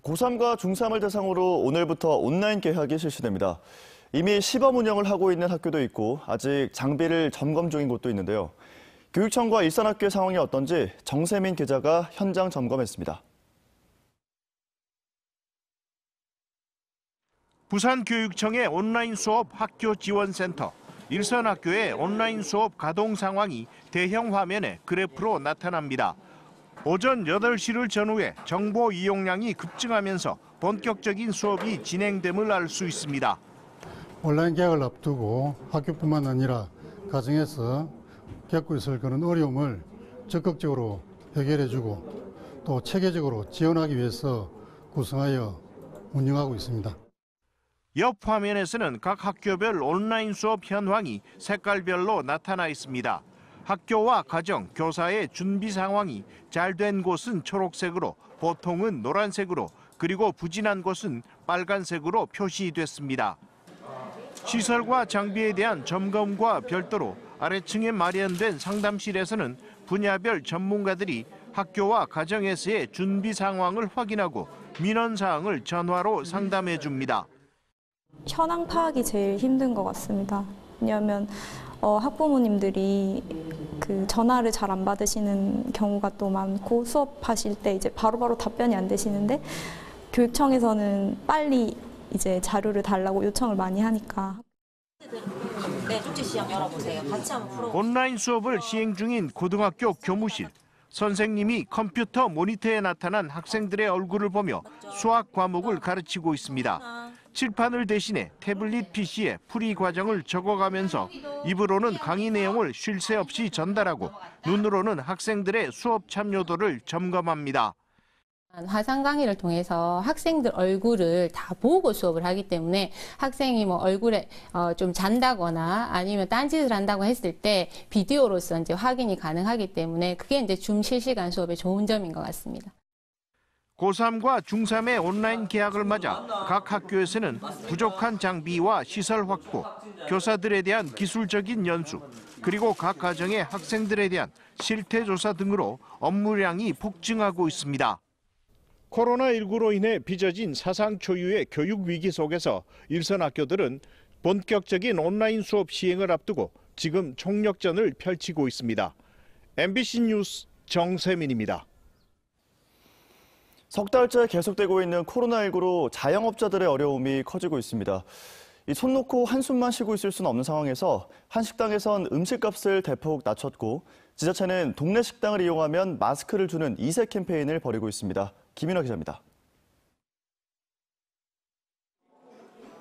고3과 중3을 대상으로 오늘부터 온라인 개학이 실시됩니다. 이미 시범 운영을 하고 있는 학교도 있고 아직 장비를 점검 중인 곳도 있는데요. 교육청과 일산학교의 상황이 어떤지 정세민 기자가 현장 점검했습니다. 부산교육청의 온라인 수업 학교 지원센터, 일산학교의 온라인 수업 가동 상황이 대형 화면에 그래프로 나타납니다. 오전 8시를 전후해 정보 이용량이 급증하면서 본격적인 수업이 진행됨을 알 수 있습니다. 온라인 개학을 앞두고 학교뿐만 아니라 가정에서 겪고 있을 그런 어려움을 적극적으로 해결해주고 또 체계적으로 지원하기 위해서 구성하여 운영하고 있습니다. 옆 화면에서는 각 학교별 온라인 수업 현황이 색깔별로 나타나 있습니다. 학교와 가정, 교사의 준비 상황이 잘 된 곳은 초록색으로, 보통은 노란색으로, 그리고 부진한 곳은 빨간색으로 표시됐습니다. 시설과 장비에 대한 점검과 별도로 아래층에 마련된 상담실에서는 분야별 전문가들이 학교와 가정에서의 준비 상황을 확인하고 민원 사항을 전화로 상담해 줍니다. 현황 파악이 제일 힘든 것 같습니다. 왜냐하면 학부모님들이 전화를 잘 안 받으시는 경우가 또 많고 수업하실 때 이제 바로바로 답변이 안 되시는데 교육청에서는 빨리 이제 자료를 달라고 요청을 많이 하니까. 네, 쪽지 시험 열어보세요. 같이 한번 풀어보세요. 온라인 수업을 시행 중인 고등학교 교무실. 선생님이 컴퓨터 모니터에 나타난 학생들의 얼굴을 보며 수학 과목을 가르치고 있습니다. 칠판을 대신해 태블릿 PC에 풀이 과정을 적어가면서 입으로는 강의 내용을 쉴 새 없이 전달하고 눈으로는 학생들의 수업 참여도를 점검합니다. 화상 강의를 통해서 학생들 얼굴을 다 보고 수업을 하기 때문에 학생이 뭐 얼굴에 좀 잔다거나 아니면 딴짓을 한다고 했을 때 비디오로서 이제 확인이 가능하기 때문에 그게 이제 줌 실시간 수업의 좋은 점인 것 같습니다. 고3과 중3의 온라인 개학을 맞아 각 학교에서는 부족한 장비와 시설 확보, 교사들에 대한 기술적인 연수, 그리고 각 가정의 학생들에 대한 실태 조사 등으로 업무량이 폭증하고 있습니다. 코로나19로 인해 빚어진 사상 초유의 교육 위기 속에서 일선학교들은 본격적인 온라인 수업 시행을 앞두고 지금 총력전을 펼치고 있습니다. MBC 뉴스 정세민입니다. 석 달째 계속되고 있는 코로나19로 자영업자들의 어려움이 커지고 있습니다. 손 놓고 한숨만 쉬고 있을 수는 없는 상황에서 한 식당에선 음식값을 대폭 낮췄고 지자체는 동네 식당을 이용하면 마스크를 주는 이세 캠페인을 벌이고 있습니다. 김인화 기자입니다.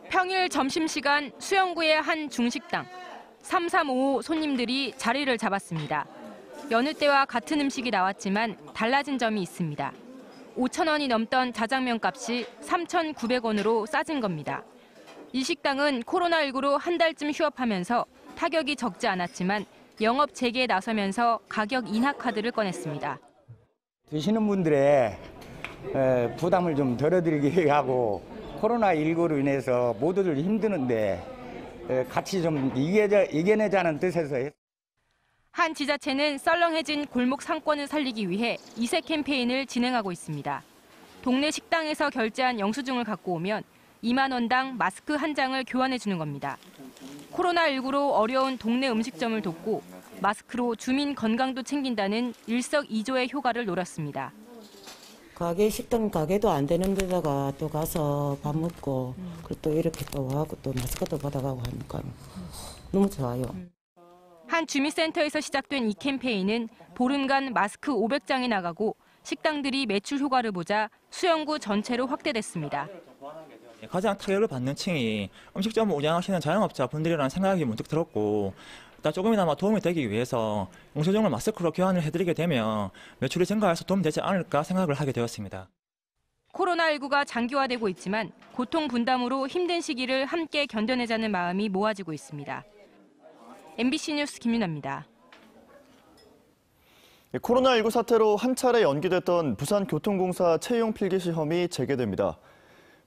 평일 점심시간 수영구의 한 중식당. 3355 손님들이 자리를 잡았습니다. 여느 때와 같은 음식이 나왔지만 달라진 점이 있습니다. 5,000원이 넘던 자장면 값이 3,900원으로 싸진 겁니다. 이 식당은 코로나19로 한 달쯤 휴업하면서 타격이 적지 않았지만 영업 재개에 나서면서 가격 인하 카드를 꺼냈습니다. 드시는 분들의 부담을 좀 덜어드리기 하고 코로나19로 인해서 모두들 힘드는데 같이 좀 이겨내자는 뜻에서 한 지자체는 썰렁해진 골목 상권을 살리기 위해 이세 캠페인을 진행하고 있습니다. 동네 식당에서 결제한 영수증을 갖고 오면 2만 원당 마스크 한 장을 교환해 주는 겁니다. 코로나19로 어려운 동네 음식점을 돕고 마스크로 주민 건강도 챙긴다는 일석이조의 효과를 노렸습니다. 식당 가게도 안 되는 데다가 또 가서 밥 먹고 그리고 또 이렇게 또 와고 또 마스크도 받아가고 하니까 너무 좋아요. 한 주민센터에서 시작된 이 캠페인은 보름간 마스크 500장이 나가고 식당들이 매출 효과를 보자 수영구 전체로 확대됐습니다. 가장 타격을 받는 층이 음식점을 운영하시는 자영업자분들이라는 생각이 문득 들었고 일단 조금이나마 도움이 되기 위해서 영수증을 마스크로 교환을 해드리게 되면 매출이 증가해서 도움되지 않을까 생각을 하게 되었습니다. 코로나19가 장기화되고 있지만 고통 분담으로 힘든 시기를 함께 견뎌내자는 마음이 모아지고 있습니다. MBC 뉴스 김윤아입니다. 코로나19 사태로 한 차례 연기됐던 부산교통공사 채용 필기 시험이 재개됩니다.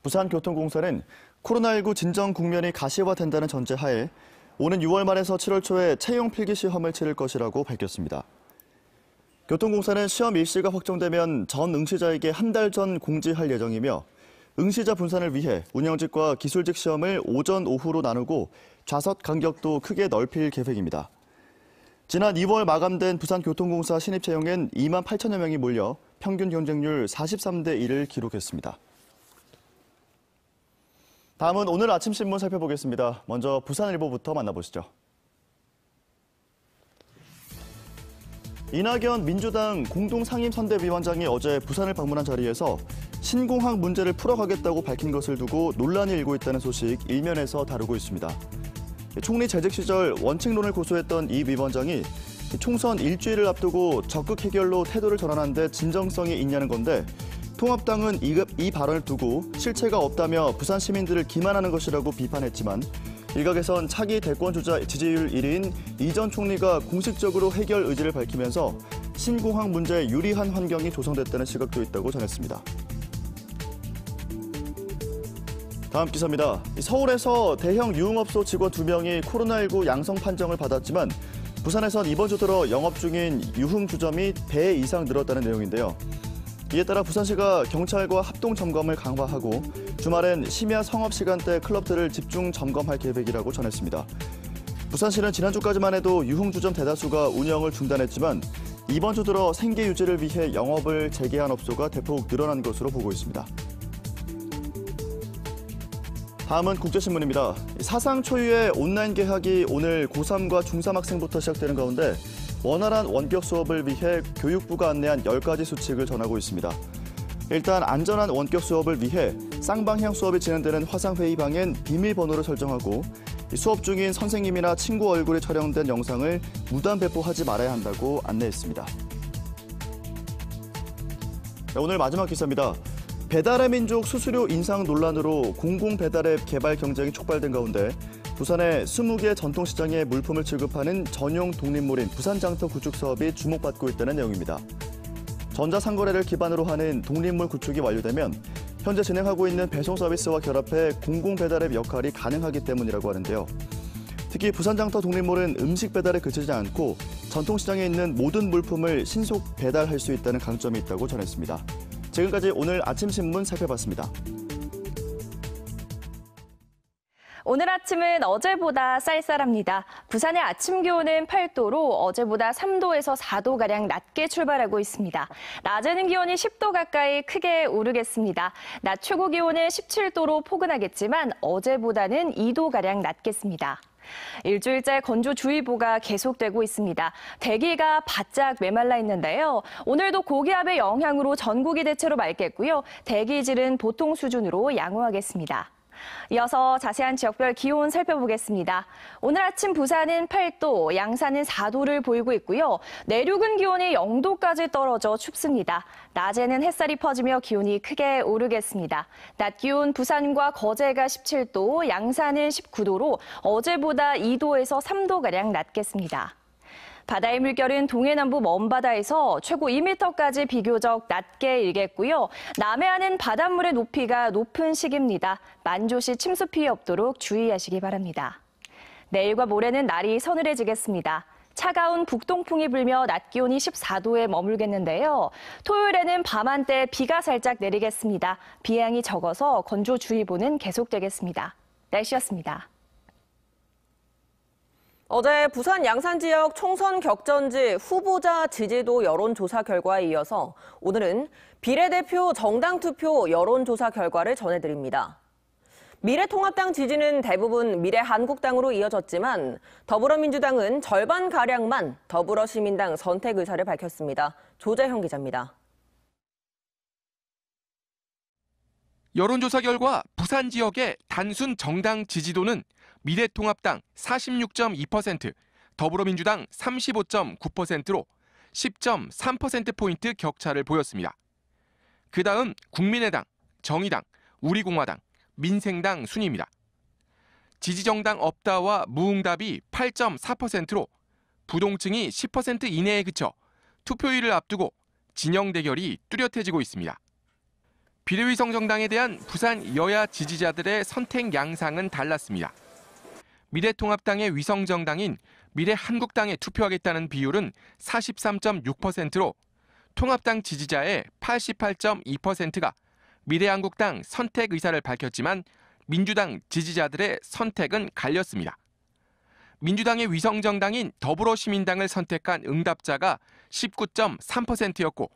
부산교통공사는 코로나19 진정 국면이 가시화된다는 전제하에 오는 6월 말에서 7월 초에 채용 필기 시험을 치를 것이라고 밝혔습니다. 교통공사는 시험 일시가 확정되면 전 응시자에게 한 달 전 공지할 예정이며 응시자 분산을 위해 운영직과 기술직 시험을 오전, 오후로 나누고 좌석 간격도 크게 넓힐 계획입니다. 지난 2월 마감된 부산교통공사 신입 채용엔 2만 8천여 명이 몰려 평균 경쟁률 43대 1을 기록했습니다. 다음은 오늘 아침 신문 살펴보겠습니다. 먼저 부산일보부터 만나보시죠. 이낙연 민주당 공동상임선대위원장이 어제 부산을 방문한 자리에서 신공항 문제를 풀어가겠다고 밝힌 것을 두고 논란이 일고 있다는 소식 일면에서 다루고 있습니다. 총리 재직 시절 원칙론을 고수했던 이 위원장이 총선 일주일을 앞두고 적극 해결로 태도를 전환한 데 진정성이 있냐는 건데 통합당은 이 발언을 두고 실체가 없다며 부산 시민들을 기만하는 것이라고 비판했지만 일각에선 차기 대권주자 지지율 1위인 이 전 총리가 공식적으로 해결 의지를 밝히면서 신공항 문제에 유리한 환경이 조성됐다는 시각도 있다고 전했습니다. 다음 기사입니다. 서울에서 대형 유흥업소 직원 2명이 코로나19 양성 판정을 받았지만 부산에선 이번 주 들어 영업 중인 유흥주점이 배 이상 늘었다는 내용인데요. 이에 따라 부산시가 경찰과 합동 점검을 강화하고 주말엔 심야 성업 시간대 클럽들을 집중 점검할 계획이라고 전했습니다. 부산시는 지난주까지만 해도 유흥주점 대다수가 운영을 중단했지만 이번 주 들어 생계 유지를 위해 영업을 재개한 업소가 대폭 늘어난 것으로 보고 있습니다. 다음은 국제신문입니다. 사상 초유의 온라인 개학이 오늘 고3과 중3 학생부터 시작되는 가운데 원활한 원격 수업을 위해 교육부가 안내한 10가지 수칙을 전하고 있습니다. 일단 안전한 원격 수업을 위해 쌍방향 수업이 진행되는 화상회의방엔 비밀번호를 설정하고 수업 중인 선생님이나 친구 얼굴이 촬영된 영상을 무단 배포하지 말아야 한다고 안내했습니다. 오늘 마지막 기사입니다. 배달의 민족 수수료 인상 논란으로 공공배달앱 개발 경쟁이 촉발된 가운데 부산의 20개 전통시장에 물품을 취급하는 전용 독립몰인 부산장터 구축 사업이 주목받고 있다는 내용입니다. 전자상거래를 기반으로 하는 독립몰 구축이 완료되면 현재 진행하고 있는 배송 서비스와 결합해 공공배달앱 역할이 가능하기 때문이라고 하는데요. 특히 부산장터 독립몰은 음식 배달에 그치지 않고 전통시장에 있는 모든 물품을 신속 배달할 수 있다는 강점이 있다고 전했습니다. 지금까지 오늘 아침 신문 살펴봤습니다. 오늘 아침은 어제보다 쌀쌀합니다. 부산의 아침 기온은 8도로 어제보다 3도에서 4도가량 낮게 출발하고 있습니다. 낮에는 기온이 10도 가까이 크게 오르겠습니다. 낮 최고 기온은 17도로 포근하겠지만 어제보다는 2도가량 낮겠습니다. 일주일째 건조주의보가 계속되고 있습니다. 대기가 바짝 메말라 있는데요. 오늘도 고기압의 영향으로 전국이 대체로 맑겠고요. 대기질은 보통 수준으로 양호하겠습니다. 이어서 자세한 지역별 기온 살펴보겠습니다. 오늘 아침 부산은 8도, 양산은 4도를 보이고 있고요. 내륙은 기온이 0도까지 떨어져 춥습니다. 낮에는 햇살이 퍼지며 기온이 크게 오르겠습니다. 낮 기온 부산과 거제가 17도, 양산은 19도로 어제보다 2도에서 3도가량 낮겠습니다. 바다의 물결은 동해남부 먼바다에서 최고 2m까지 비교적 낮게 일겠고요. 남해안은 바닷물의 높이가 높은 시기입니다. 만조시 침수 피해 없도록 주의하시기 바랍니다. 내일과 모레는 날이 서늘해지겠습니다. 차가운 북동풍이 불며 낮 기온이 14도에 머물겠는데요. 토요일에는 밤한때 비가 살짝 내리겠습니다. 비 양이 적어서 건조주의보는 계속되겠습니다. 날씨였습니다. 어제 부산 양산 지역 총선 격전지 후보자 지지도 여론조사 결과에 이어서 오늘은 비례대표 정당 투표 여론조사 결과를 전해드립니다. 미래통합당 지지는 대부분 미래한국당으로 이어졌지만 더불어민주당은 절반가량만 더불어시민당 선택 의사를 밝혔습니다. 조재형 기자입니다. 여론조사 결과 부산 지역의 단순 정당 지지도는 미래통합당 46.2%, 더불어민주당 35.9%로 10.3%포인트 격차를 보였습니다. 그 다음 국민의당, 정의당, 우리공화당, 민생당 순입니다. 지지정당 없다와 무응답이 8.4%로 부동층이 10% 이내에 그쳐 투표일을 앞두고 진영 대결이 뚜렷해지고 있습니다. 비례위성 정당에 대한 부산 여야 지지자들의 선택 양상은 달랐습니다. 미래통합당의 위성 정당인 미래한국당에 투표하겠다는 비율은 43.6%로 통합당 지지자의 88.2%가 미래한국당 선택 의사를 밝혔지만 민주당 지지자들의 선택은 갈렸습니다. 민주당의 위성정당인 더불어시민당을 선택한 응답자가 19.3%였고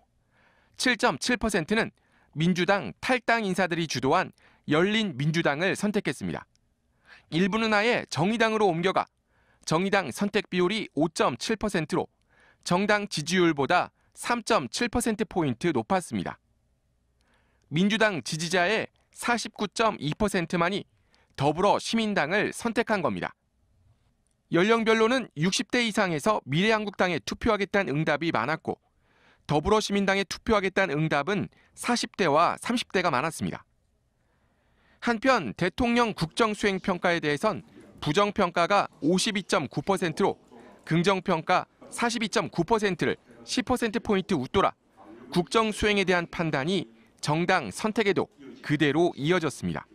7.7%는 민주당 탈당 인사들이 주도한 열린민주당을 선택했습니다. 일부는 아예 정의당으로 옮겨가 정의당 선택 비율이 5.7%로 정당 지지율보다 3.7%포인트 높았습니다. 민주당 지지자의 49.2%만이 더불어시민당을 선택한 겁니다. 연령별로는 60대 이상에서 미래한국당에 투표하겠다는 응답이 많았고 더불어시민당에 투표하겠다는 응답은 40대와 30대가 많았습니다. 한편 대통령 국정수행평가에 대해선 부정평가가 52.9%로 긍정평가 42.9%를 10%포인트 웃돌아 국정수행에 대한 판단이 정당 선택에도 그대로 이어졌습니다.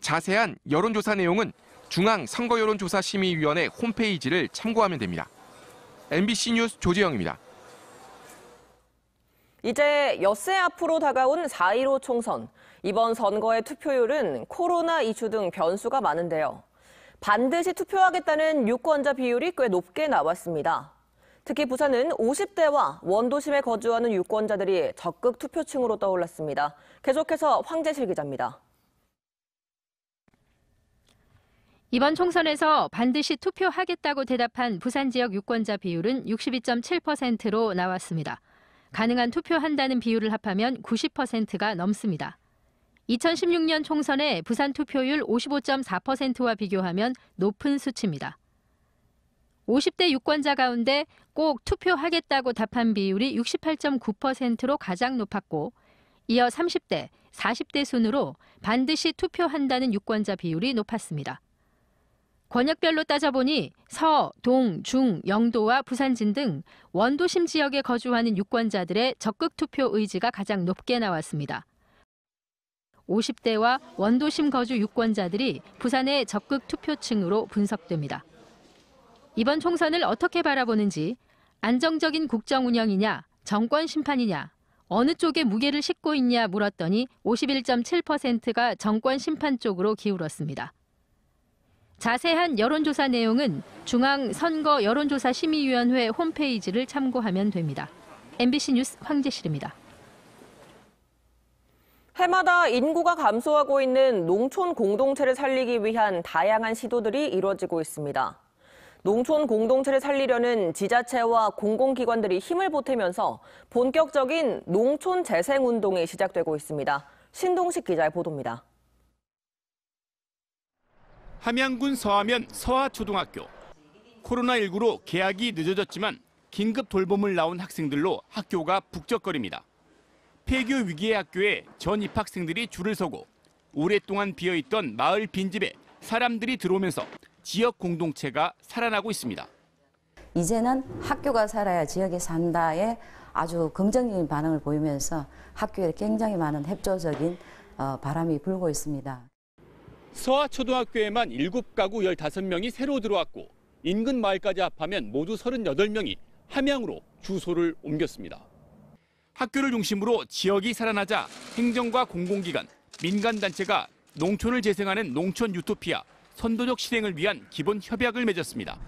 자세한 여론조사 내용은 중앙선거여론조사심의위원회 홈페이지를 참고하면 됩니다. MBC 뉴스 조재영입니다. 이제 엿새 앞으로 다가온 4.15 총선. 이번 선거의 투표율은 코로나 이슈 등 변수가 많은데요. 반드시 투표하겠다는 유권자 비율이 꽤 높게 나왔습니다. 특히 부산은 50대와 원도심에 거주하는 유권자들이 적극 투표층으로 떠올랐습니다. 계속해서 황재실 기자입니다. 이번 총선에서 반드시 투표하겠다고 대답한 부산 지역 유권자 비율은 62.7%로 나왔습니다. 가능한 투표한다는 비율을 합하면 90%가 넘습니다. 2016년 총선의 부산 투표율 55.4%와 비교하면 높은 수치입니다. 50대 유권자 가운데 꼭 투표하겠다고 답한 비율이 68.9%로 가장 높았고 이어 30대, 40대 순으로 반드시 투표한다는 유권자 비율이 높았습니다. 권역별로 따져보니 서, 동, 중, 영도와 부산진 등 원도심 지역에 거주하는 유권자들의 적극 투표 의지가 가장 높게 나왔습니다. 50대와 원도심 거주 유권자들이 부산의 적극 투표층으로 분석됩니다. 이번 총선을 어떻게 바라보는지 안정적인 국정 운영이냐, 정권 심판이냐, 어느 쪽에 무게를 싣고 있냐 물었더니 51.7%가 정권 심판 쪽으로 기울었습니다. 자세한 여론조사 내용은 중앙선거여론조사심의위원회 홈페이지를 참고하면 됩니다. MBC 뉴스 황재실입니다. 해마다 인구가 감소하고 있는 농촌 공동체를 살리기 위한 다양한 시도들이 이루어지고 있습니다. 농촌 공동체를 살리려는 지자체와 공공기관들이 힘을 보태면서 본격적인 농촌 재생운동이 시작되고 있습니다. 신동식 기자의 보도입니다. 함양군 서하면 서하초등학교. 코로나19로 개학이 늦어졌지만 긴급 돌봄을 나온 학생들로 학교가 북적거립니다. 폐교 위기의 학교에 전 입학생들이 줄을 서고 오랫동안 비어있던 마을 빈집에 사람들이 들어오면서 지역 공동체가 살아나고 있습니다. 이제는 학교가 살아야 지역이 산다에 아주 긍정적인 반응을 보이면서 학교에 굉장히 많은 협조적인 바람이 불고 있습니다. 서하초등학교에만 7가구 15명이 새로 들어왔고 인근 마을까지 합하면 모두 38명이 함양으로 주소를 옮겼습니다. 학교를 중심으로 지역이 살아나자 행정과 공공기관, 민간단체가 농촌을 재생하는 농촌 유토피아 선도적 실행을 위한 기본 협약을 맺었습니다.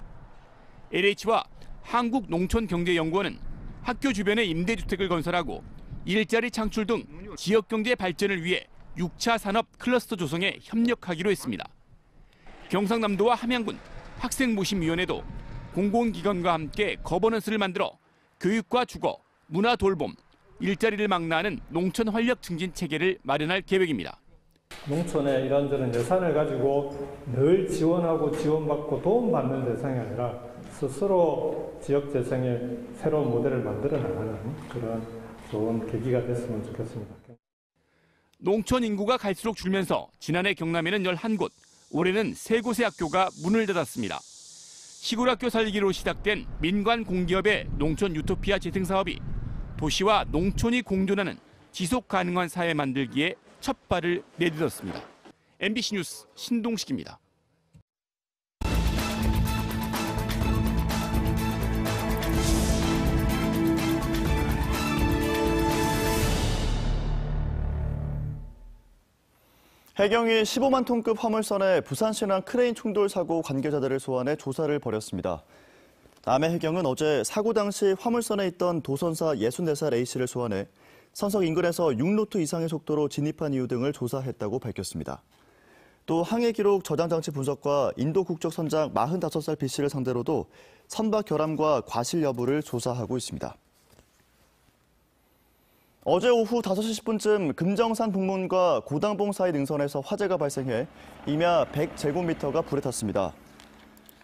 LH와 한국농촌경제연구원은 학교 주변에 임대주택을 건설하고 일자리 창출 등 지역경제 발전을 위해 6차 산업 클러스터 조성에 협력하기로 했습니다. 경상남도와 함양군 학생모심위원회도 공공기관과 함께 거버넌스를 만들어 교육과 주거, 문화 돌봄, 일자리를 망라하는 농촌 활력 증진 체계를 마련할 계획입니다. 농촌에 이런저런 예산을 가지고 늘 지원하고 지원받고 도움받는 대상이 아니라 스스로 지역 재생의 새로운 모델을 만들어 나가는 그런 좋은 계기가 됐으면 좋겠습니다. 농촌 인구가 갈수록 줄면서 지난해 경남에는 11곳, 올해는 3곳의 학교가 문을 닫았습니다. 시골 학교 살리기로 시작된 민관 공기업의 농촌 유토피아 재생 사업이 도시와 농촌이 공존하는 지속 가능한 사회 만들기에 첫 발을 내딛었습니다. MBC 뉴스 신동식입니다. 해경이 15만 톤급 화물선의 부산시랑 크레인 충돌 사고 관계자들을 소환해 조사를 벌였습니다. 남해해경은 어제 사고 당시 화물선에 있던 도선사 64살 A씨를 소환해 선석 인근에서 6노트 이상의 속도로 진입한 이유 등을 조사했다고 밝혔습니다. 또 항해 기록 저장 장치 분석과 인도 국적 선장 45살 B씨를 상대로도 선박 결함과 과실 여부를 조사하고 있습니다. 어제 오후 5시 10분쯤 금정산 북문과 고당봉 사이 능선에서 화재가 발생해 임야 100제곱미터가 불에 탔습니다.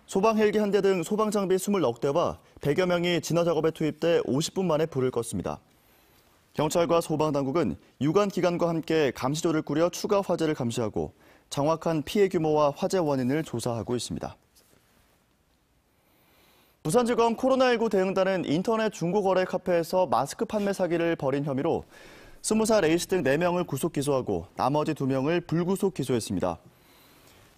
소방 헬기 한 대 등 소방 장비 20대와 100여 명이 진화 작업에 투입돼 50분 만에 불을 껐습니다. 경찰과 소방당국은 유관 기관과 함께 감시조를 꾸려 추가 화재를 감시하고 정확한 피해 규모와 화재 원인을 조사하고 있습니다. 부산지검 코로나19 대응단은 인터넷 중고거래 카페에서 마스크 판매 사기를 벌인 혐의로 20살 A씨 등 4명을 구속 기소하고 나머지 2명을 불구속 기소했습니다.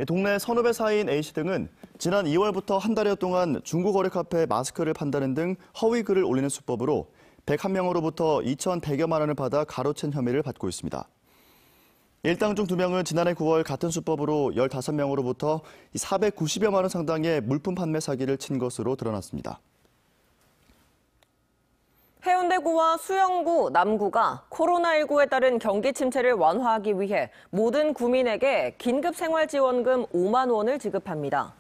동네 선후배 사이인 A씨 등은 지난 2월부터 한 달여 동안 중고거래 카페에 마스크를 판다는 등 허위 글을 올리는 수법으로 101명으로부터 2,100여만 원을 받아 가로챈 혐의를 받고 있습니다. 일당 중 2명은 지난해 9월 같은 수법으로 15명으로부터 490여만 원 상당의 물품 판매 사기를 친 것으로 드러났습니다. 해운대구와 수영구, 남구가 코로나19에 따른 경기 침체를 완화하기 위해 모든 구민에게 긴급생활지원금 5만 원을 지급합니다.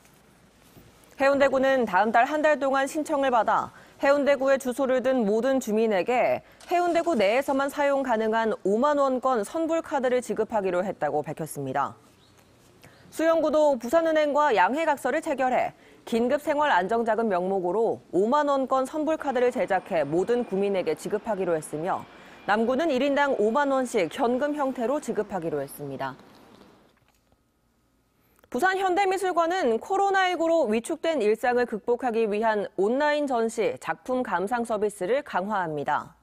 해운대구는 다음 달 한 달 동안 신청을 받아 해운대구에 주소를 둔 모든 주민에게 해운대구 내에서만 사용 가능한 5만 원권 선불카드를 지급하기로 했다고 밝혔습니다. 수영구도 부산은행과 양해각서를 체결해 긴급생활안정자금 명목으로 5만 원권 선불카드를 제작해 모든 구민에게 지급하기로 했으며 남구는 1인당 5만 원씩 현금 형태로 지급하기로 했습니다. 부산 현대미술관은 코로나19로 위축된 일상을 극복하기 위한 온라인 전시, 작품 감상 서비스를 강화합니다.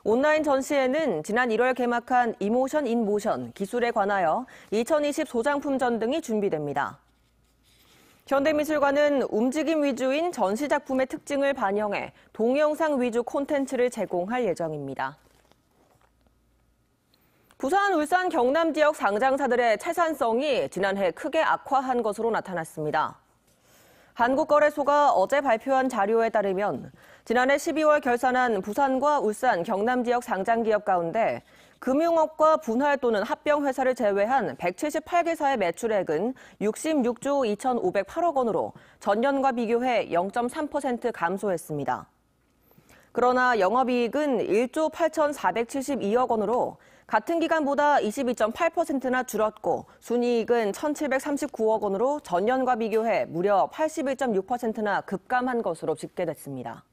온라인 전시회는 지난 1월 개막한 이모션 인 모션 기술에 관하여 2020 소장품전 등이 준비됩니다. 현대미술관은 움직임 위주인 전시 작품의 특징을 반영해 동영상 위주 콘텐츠를 제공할 예정입니다. 부산, 울산, 경남 지역 상장사들의 채산성이 지난해 크게 악화한 것으로 나타났습니다. 한국거래소가 어제 발표한 자료에 따르면 지난해 12월 결산한 부산과 울산, 경남 지역 상장기업 가운데 금융업과 분할 또는 합병회사를 제외한 178개사의 매출액은 66조 2,508억 원으로 전년과 비교해 0.3% 감소했습니다. 그러나 영업이익은 1조 8,472억 원으로 같은 기간보다 22.8%나 줄었고 순이익은 1,739억 원으로 전년과 비교해 무려 81.6%나 급감한 것으로 집계됐습니다.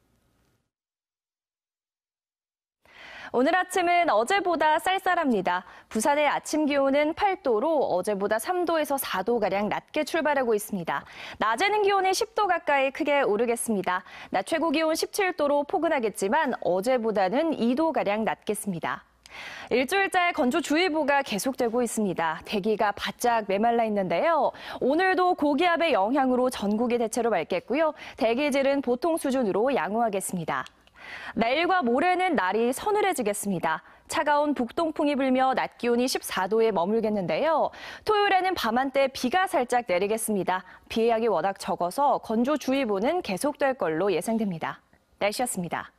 오늘 아침은 어제보다 쌀쌀합니다. 부산의 아침 기온은 8도로 어제보다 3도에서 4도가량 낮게 출발하고 있습니다. 낮에는 기온이 10도 가까이 크게 오르겠습니다. 낮 최고 기온 17도로 포근하겠지만 어제보다는 2도가량 낮겠습니다. 일주일째 건조주의보가 계속되고 있습니다. 대기가 바짝 메말라 있는데요. 오늘도 고기압의 영향으로 전국이 대체로 맑겠고요. 대기질은 보통 수준으로 양호하겠습니다. 내일과 모레는 날이 서늘해지겠습니다. 차가운 북동풍이 불며 낮 기온이 14도에 머물겠는데요. 토요일에는 밤한때 비가 살짝 내리겠습니다. 비의 양이 워낙 적어서 건조주의보는 계속될 걸로 예상됩니다. 날씨였습니다.